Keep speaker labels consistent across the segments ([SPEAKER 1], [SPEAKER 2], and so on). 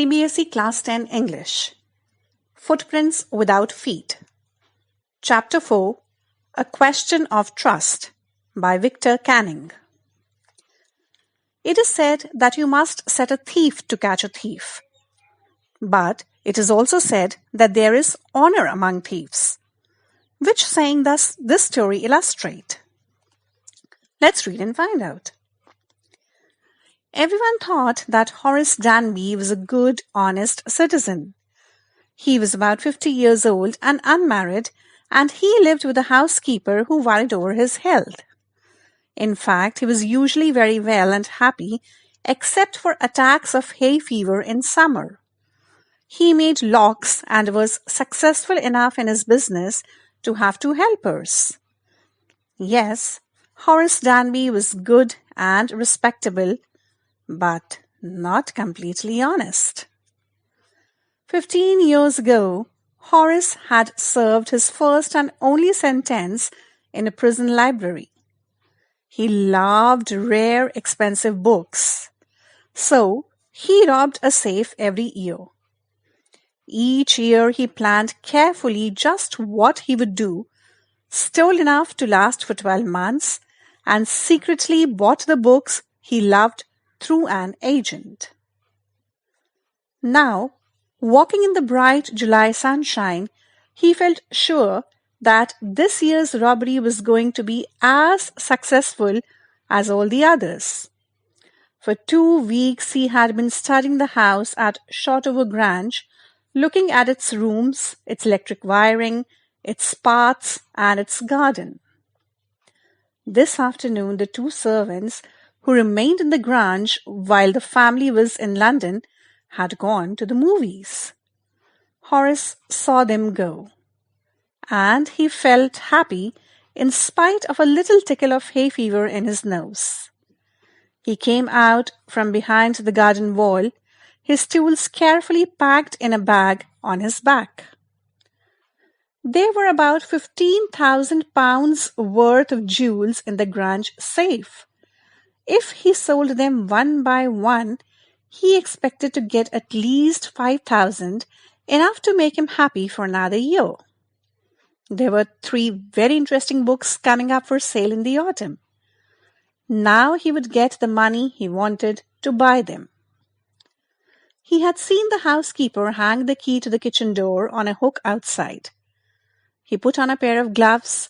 [SPEAKER 1] CBSE Class 10 English. Footprints Without Feet. Chapter 4, A Question of Trust by Victor Canning. It is said that you must set a thief to catch a thief. But it is also said that there is honor among thieves. Which saying does this story illustrate? Let's read and find out. Everyone thought that Horace Danby was a good, honest citizen. He was about 50 years old and unmarried, and he lived with a housekeeper who worried over his health. In fact, he was usually very well and happy, except for attacks of hay fever in summer. He made locks and was successful enough in his business to have 2 helpers. Yes, Horace Danby was good and respectable, but not completely honest. 15 years ago, Horace had served his first and only sentence in a prison library. He loved rare, expensive books, so he robbed a safe every year. Each year he planned carefully just what he would do, stole enough to last for 12 months, and secretly bought the books he loved through an agent. Now, walking in the bright July sunshine, he felt sure that this year's robbery was going to be as successful as all the others. For 2 weeks he had been studying the house at Shotover Grange, looking at its rooms, its electric wiring, its paths, and its garden. This afternoon the 2 servants who remained in the Grange while the family was in London had gone to the movies. Horace saw them go, and he felt happy in spite of a little tickle of hay fever in his nose. He came out from behind the garden wall, his tools carefully packed in a bag on his back. There were about £15,000 worth of jewels in the Grange safe. If he sold them one by one, he expected to get at least 5,000, enough to make him happy for another year. There were 3 very interesting books coming up for sale in the autumn. Now he would get the money he wanted to buy them. He had seen the housekeeper hang the key to the kitchen door on a hook outside. He put on a pair of gloves,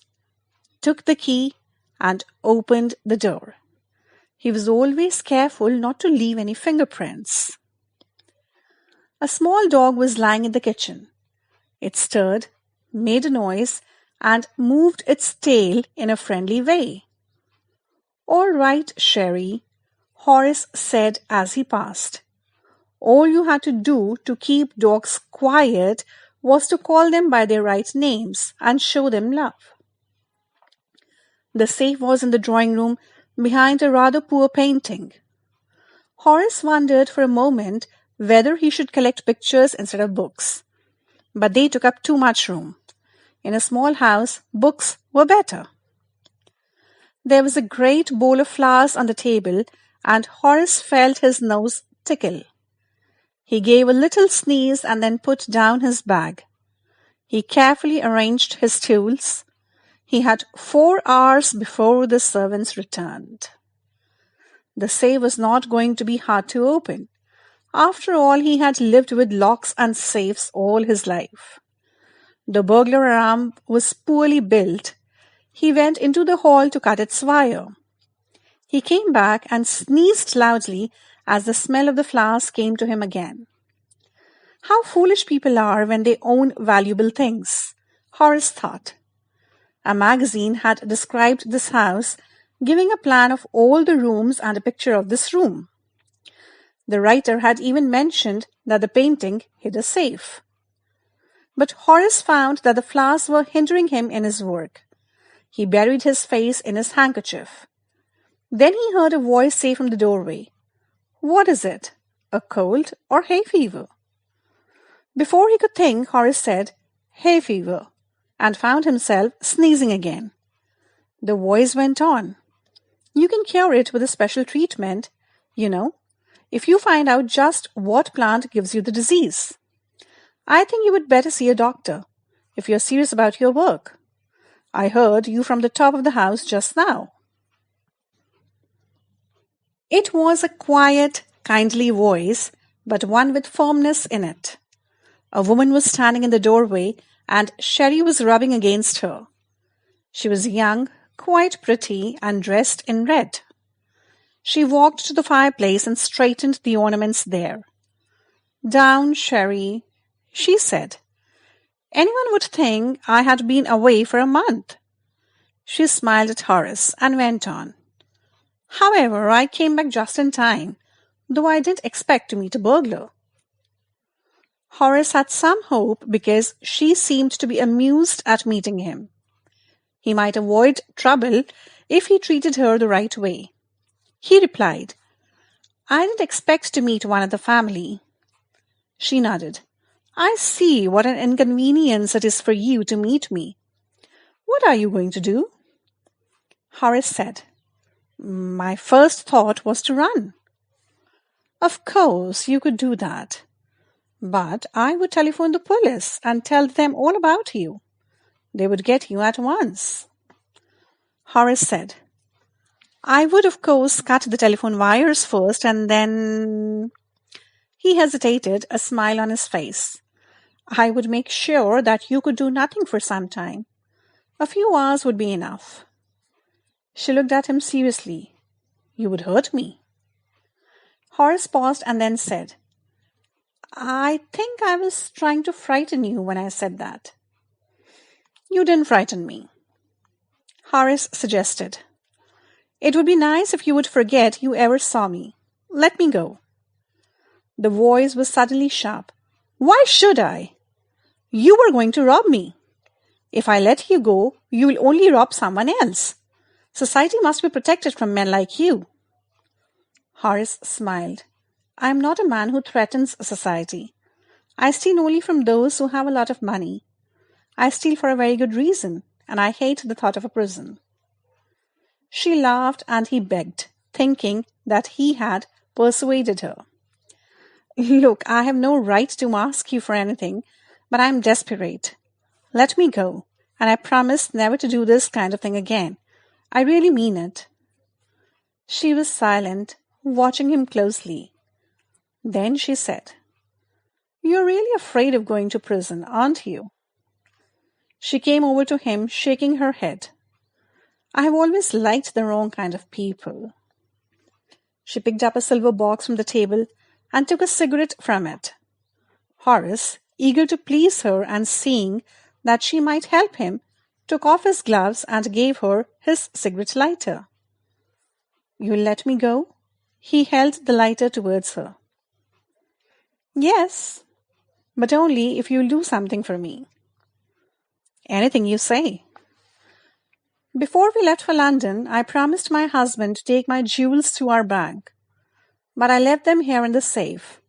[SPEAKER 1] took the key, and opened the door. He was always careful not to leave any fingerprints. A small dog was lying in the kitchen. It stirred, made a noise, and moved its tail in a friendly way. "All right, Sherry," Horace said as he passed. All you had to do to keep dogs quiet was to call them by their right names and show them love. The safe was in the drawing room, behind a rather poor painting. Horace wondered for a moment whether he should collect pictures instead of books, but they took up too much room. In a small house, books were better. There was a great bowl of flowers on the table, and Horace felt his nose tickle. He gave a little sneeze and then put down his bag. He carefully arranged his tools. He had 4 hours before the servants returned. The safe was not going to be hard to open. After all, he had lived with locks and safes all his life. The burglar alarm was poorly built. He went into the hall to cut its wire. He came back and sneezed loudly as the smell of the flowers came to him again. How foolish people are when they own valuable things, Horace thought. A magazine had described this house, giving a plan of all the rooms and a picture of this room. The writer had even mentioned that the painting hid a safe. But Horace found that the flowers were hindering him in his work. He buried his face in his handkerchief. Then he heard a voice say from the doorway, "What is it? A cold or hay fever?" Before he could think, Horace said, "Hay fever," and found himself sneezing again. The voice went on, "You can cure it with a special treatment. You know, if you find out just what plant gives you the disease. I think you would better see a doctor if you're serious about your work. I heard you from the top of the house just now." It was a quiet, kindly voice, but one with firmness in it. A woman was standing in the doorway, and Sherry was rubbing against her. She was young, quite pretty, and dressed in red. She walked to the fireplace and straightened the ornaments there. "Down, Sherry," she said. "Anyone would think I had been away for a month." She smiled at Horace and went on. "However, I came back just in time, though I didn't expect to meet a burglar." Horace had some hope because she seemed to be amused at meeting him. He might avoid trouble if he treated her the right way. He replied, "I didn't expect to meet one of the family." She nodded. "I see what an inconvenience it is for you to meet me. What are you going to do?" Horace said, "My first thought was to run." "Of course, you could do that. But I would telephone the police and tell them all about you. They would get you at once." Horace said, "I would, of course, cut the telephone wires first and then—" He hesitated, a smile on his face. "I would make sure that you could do nothing for some time. A few hours would be enough." She looked at him seriously. "You would hurt me." Horace paused and then said, "I think I was trying to frighten you when I said that." "You didn't frighten me." Horace suggested, "It would be nice if you would forget you ever saw me. Let me go." The voice was suddenly sharp. "Why should I? You were going to rob me. If I let you go, you will only rob someone else. Society must be protected from men like you." Horace smiled. "I am not a man who threatens society. I steal only from those who have a lot of money. I steal for a very good reason, and I hate the thought of a prison." She laughed and he begged, thinking that he had persuaded her. "Look, I have no right to ask you for anything, but I am desperate. Let me go, and I promise never to do this kind of thing again. I really mean it." She was silent, watching him closely. Then she said, "You're really afraid of going to prison, aren't you?" She came over to him, shaking her head. "I have always liked the wrong kind of people." She picked up a silver box from the table and took a cigarette from it. Horace, eager to please her and seeing that she might help him, took off his gloves and gave her his cigarette lighter. "You'll let me go?" He held the lighter towards her. "Yes, but only if you'll do something for me." "Anything you say." "Before we left for London, I promised my husband to take my jewels to our bank, but I left them here in the safe.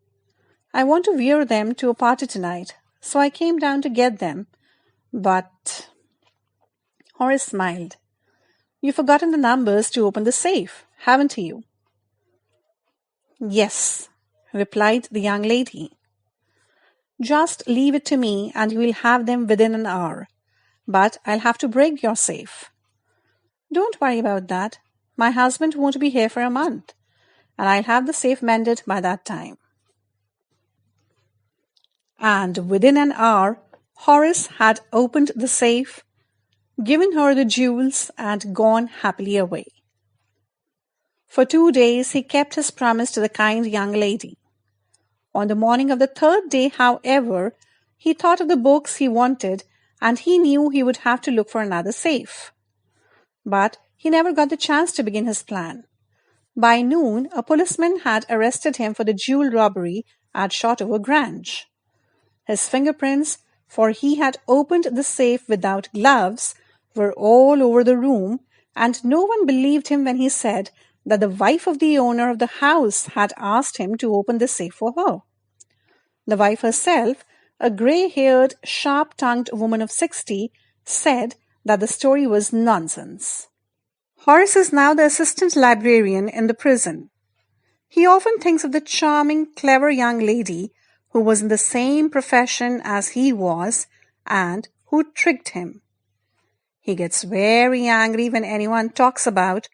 [SPEAKER 1] I want to wear them to a party tonight, so I came down to get them, but—" Horace smiled. "You've forgotten the numbers to open the safe, haven't you?" "Yes," replied the young lady. "Just leave it to me and you will have them within an hour, but I'll have to break your safe." "Don't worry about that. My husband won't be here for a month, and I'll have the safe mended by that time." And within an hour, Horace had opened the safe, given her the jewels, and gone happily away. For 2 days he kept his promise to the kind young lady. On the morning of the third day, however, he thought of the books he wanted, and he knew he would have to look for another safe. But he never got the chance to begin his plan. By noon, a policeman had arrested him for the jewel robbery at Shotover Grange. His fingerprints, for he had opened the safe without gloves, were all over the room, and no one believed him when he said that the wife of the owner of the house had asked him to open the safe for her. The wife herself, a grey-haired, sharp-tongued woman of 60, said that the story was nonsense. Horace is now the assistant librarian in the prison. He often thinks of the charming, clever young lady who was in the same profession as he was and who tricked him. He gets very angry when anyone talks about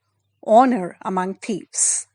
[SPEAKER 1] honor among thieves.